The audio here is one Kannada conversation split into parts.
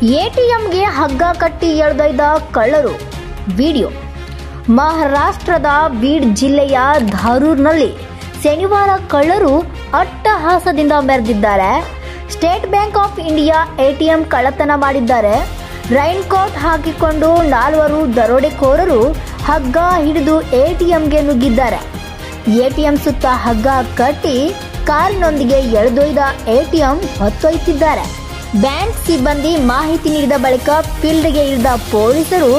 ಎಟಿಎಂಗೆ ಹಗ್ಗ ಕಟ್ಟಿ ಎಳೆದೊಯ್ದ ಕಳ್ಳರು. ವಿಡಿಯೋ. ಮಹಾರಾಷ್ಟ್ರದ ಬೀಡ್ ಜಿಲ್ಲೆಯ ಧಾರೂರ್ನಲ್ಲಿ ಶನಿವಾರ ಕಳ್ಳರು ಅಟ್ಟಹಾಸದಿಂದ ಮೆರೆದಿದ್ದಾರೆ. State bank of India ATM ಕಳ್ಳತನ ಮಾಡಿದ್ದಾರೆ. ರೈನ್ ಕೋಟ್ ಹಾಕಿಕೊಂಡು 4 ದರೋಡೆಕೋರರು ಹಗ್ಗ ಹಿಡಿದು ಎಟಿಎಂಗೆ ನುಗ್ಗಿದ್ದಾರೆ. ಎಟಿಎಂ ಸುತ್ತ ಹಗ್ಗ ಕಟ್ಟಿ ಕಾರಿನೊಂದಿಗೆ ಎಳೆದೊಯ್ದ ಎಟಿಎಂ ಹೊತ್ತೊಯ್ತಿದ್ದಾರೆ. ಬ್ಯಾಂಕ್ ಸಿಬ್ಬಂದಿ ಮಾಹಿತಿ ನೀಡಿದ ಬಳಿಕ ಫೀಲ್ಡ್ಗೆ ಇಳಿದ ಪೊಲೀಸರು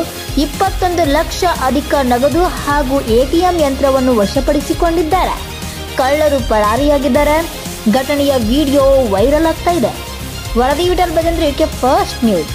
21 ಲಕ್ಷ ಅಧಿಕ ನಗದು ಹಾಗೂ ಎಟಿಎಂ ಯಂತ್ರವನ್ನು ವಶಪಡಿಸಿಕೊಂಡಿದ್ದಾರೆ. ಕಳ್ಳರು ಪರಾರಿಯಾಗಿದ್ದಾರೆ. ಘಟನೆಯ ವಿಡಿಯೋ ವೈರಲ್ ಆಗ್ತಾ ಇದೆ. ವರದಿ ವಿಠಲ್ ಭಜಂತ್ರಿ, ಫಸ್ಟ್ ನ್ಯೂಸ್.